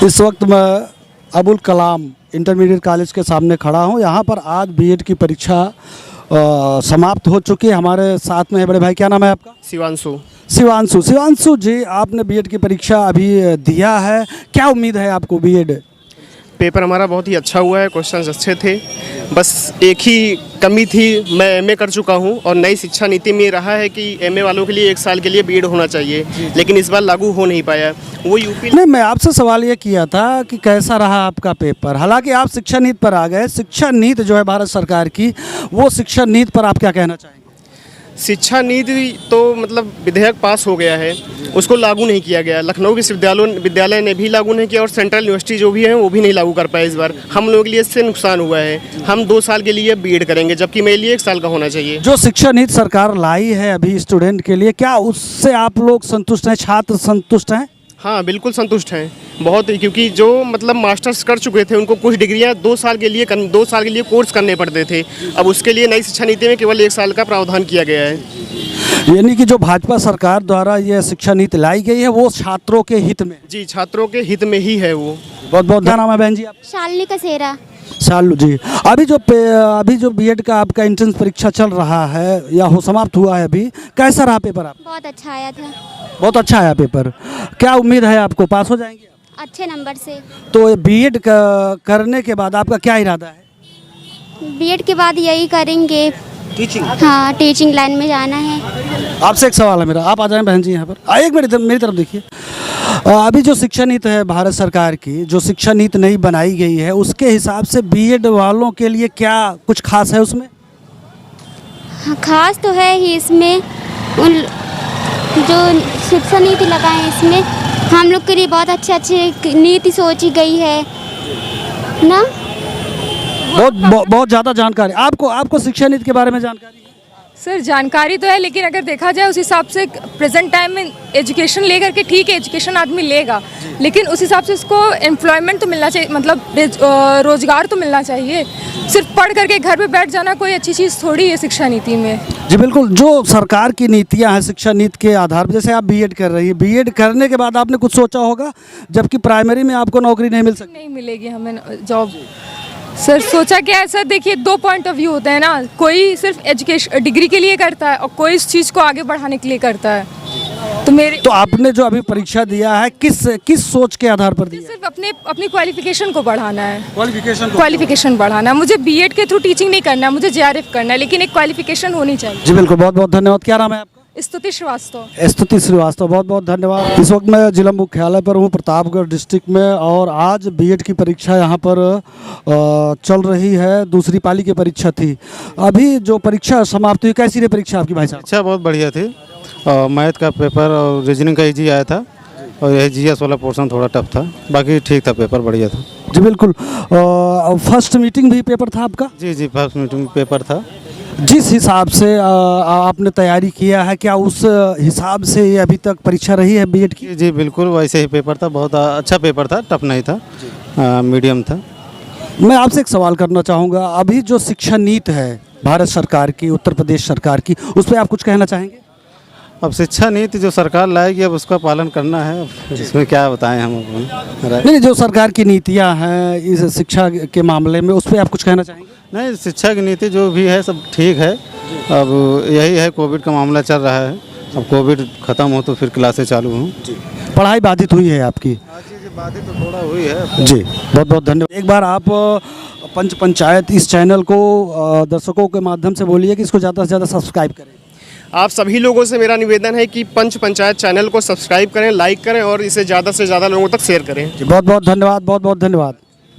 इस वक्त मैं अबुल कलाम इंटरमीडिएट कॉलेज के सामने खड़ा हूँ। यहाँ पर आज बीएड की परीक्षा समाप्त हो चुकी है। हमारे साथ में है बड़े भाई, क्या नाम है आपका? शिवांशु। शिवांशु जी, आपने बीएड की परीक्षा अभी दिया है, क्या उम्मीद है आपको? बीएड पेपर हमारा बहुत ही अच्छा हुआ है, क्वेश्चंस अच्छे थे। बस एक ही कमी थी, मैं एमए कर चुका हूँ और नई शिक्षा नीति में रहा है कि एमए वालों के लिए 1 साल के लिए बीएड होना चाहिए, लेकिन इस बार लागू हो नहीं पाया। वो यूपी नहीं, मैं आपसे सवाल ये किया था कि कैसा रहा आपका पेपर। हालांकि आप शिक्षा नीति पर आ गए। शिक्षा नीति जो है भारत सरकार की, वो शिक्षा नीति पर आप क्या कहना चाहेंगे? शिक्षा नीति तो मतलब विधेयक पास हो गया है, उसको लागू नहीं किया गया। लखनऊ विश्वविद्यालय ने भी लागू नहीं किया और सेंट्रल यूनिवर्सिटी जो भी है वो भी नहीं लागू कर पाए। इस बार हम लोगों के लिए इससे नुकसान हुआ है। हम 2 साल के लिए बीएड करेंगे, जबकि मेरे लिए 1 साल का होना चाहिए। जो शिक्षा नीति सरकार लाई है अभी स्टूडेंट के लिए, क्या उससे आप लोग संतुष्ट हैं? छात्र संतुष्ट हैं? हाँ, बिल्कुल संतुष्ट हैं, बहुत ही। क्योंकि जो मतलब मास्टर्स कर चुके थे उनको कुछ डिग्रियां 2 साल के लिए कोर्स करने पड़ते थे। अब उसके लिए नई शिक्षा नीति में केवल 1 साल का प्रावधान किया गया है। यानी कि जो भाजपा सरकार द्वारा यह शिक्षा नीति लाई गई है वो छात्रों के हित में? जी, छात्रों के हित में ही है वो। बहुत बहुत नाम है बहन जी आप? शालिनी कसेरा। शालू जी, अभी जो बीएड का आपका एंट्रेंस परीक्षा चल रहा है या हो समाप्त हुआ है अभी, कैसा रहा पेपर? आप बहुत अच्छा आया था। बहुत अच्छा आया पेपर। क्या उम्मीद है आपको, पास हो जाएंगे? अच्छे नंबर से। तो बीएड करने के बाद आपका क्या इरादा है? बीएड के बाद यही करेंगे, टीचिंग। हाँ, टीचिंग लाइन में जाना है। आपसे एक सवाल है मेरा, आप आ जाएं बहन जी यहाँ पर। एक मिनट मेरी तरफ देखिए। अभी जो शिक्षा नीति है भारत सरकार की, जो शिक्षा नीति नई बनाई गई है, उसके हिसाब से बीएड वालों के लिए क्या कुछ खास है उसमें? हाँ, खास तो है ही इसमें। उन जो शिक्षा नीति लगाए हैं इसमें हम लोग के लिए बहुत अच्छी नीति सोची गई है ना। बहुत ज़्यादा जानकारी आपको शिक्षा नीति के बारे में जानकारी है? सर, जानकारी तो है, लेकिन अगर देखा जाए उस हिसाब से प्रेजेंट टाइम में एजुकेशन लेकर के ठीक है, एजुकेशन आदमी लेगा, लेकिन उस हिसाब से उसको एम्प्लॉयमेंट तो मिलना चाहिए, मतलब रोजगार तो मिलना चाहिए। सिर्फ पढ़ करके घर पे बैठ जाना कोई अच्छी चीज़ थोड़ी है शिक्षा नीति में। जी बिल्कुल, जो सरकार की नीतियां हैं शिक्षा नीति के आधार पर, जैसे आप बीएड कर रही है, बीएड करने के बाद आपने कुछ सोचा होगा, जबकि प्राइमरी में आपको नौकरी नहीं मिल सकती। नहीं मिलेगी हमें जॉब। सर, सोचा क्या है सर, देखिए 2 पॉइंट ऑफ व्यू होते हैं ना। कोई सिर्फ एजुकेशन डिग्री के लिए करता है और कोई इस चीज़ को आगे बढ़ाने के लिए करता है। तो आपने जो अभी परीक्षा दिया है किस सोच के आधार पर दिया? सिर्फ अपनी क्वालिफिकेशन को बढ़ाना है। क्वालिफिकेशन बढ़ाना है। मुझे बीएड के थ्रू टीचिंग नहीं करना है, मुझे जेआरएफ करना है, लेकिन एक क्वालिफिकेशन होनी चाहिए। जी बिल्कुल, बहुत बहुत धन्यवाद। क्या नाम है आपका? स्तुति श्रीवास्तव। स्तुति श्रीवास्तव, बहुत बहुत धन्यवाद। इस वक्त मैं जिला मुख्यालय पर हूँ प्रतापगढ़ डिस्ट्रिक्ट में, और आज बीएड की परीक्षा यहाँ पर चल रही है। दूसरी पाली की परीक्षा थी। अभी जो परीक्षा समाप्त हुई, कैसी रही परीक्षा आपकी भाई साहब? अच्छा, बहुत बढ़िया थी। मैथ का पेपर और रीजनिंग का इजी आया था, और यह जीएस वाला पोर्शन थोड़ा टफ था, बाकी ठीक था, पेपर बढ़िया था। जी बिल्कुल। फर्स्ट मीटिंग भी पेपर था आपका? जी, फर्स्ट मीटिंग पेपर था। जिस हिसाब से आपने तैयारी किया है, क्या उस हिसाब से ये अभी तक परीक्षा रही है बीएड की? जी बिल्कुल, वैसे ही पेपर था, बहुत अच्छा पेपर था, टफ नहीं था, मीडियम था। मैं आपसे एक सवाल करना चाहूँगा। अभी जो शिक्षा नीति है भारत सरकार की, उत्तर प्रदेश सरकार की, उस पर आप कुछ कहना चाहेंगे? अब शिक्षा नीति जो सरकार लाएगी अब उसका पालन करना है, इसमें क्या बताएं हम। नहीं, जो सरकार की नीतियाँ हैं इस शिक्षा के मामले में, उस पर आप कुछ कहना चाहेंगे? नहीं, शिक्षा की नीति जो भी है सब ठीक है। अब यही है, कोविड का मामला चल रहा है, अब कोविड ख़त्म हो तो फिर क्लासें चालू हों। पढ़ाई बाधित हुई है आपकी? बाधित तो थोड़ा हुई है। जी, बहुत बहुत धन्यवाद। एक बार आप पंच पंचायत इस चैनल को दर्शकों के माध्यम से बोलिए कि इसको ज़्यादा से ज़्यादा सब्सक्राइब करें। आप सभी लोगों से मेरा निवेदन है कि पंच पंचायत चैनल को सब्सक्राइब करें, लाइक करें और इसे ज़्यादा से ज़्यादा लोगों तक शेयर करें। जी, बहुत बहुत धन्यवाद, बहुत बहुत धन्यवाद।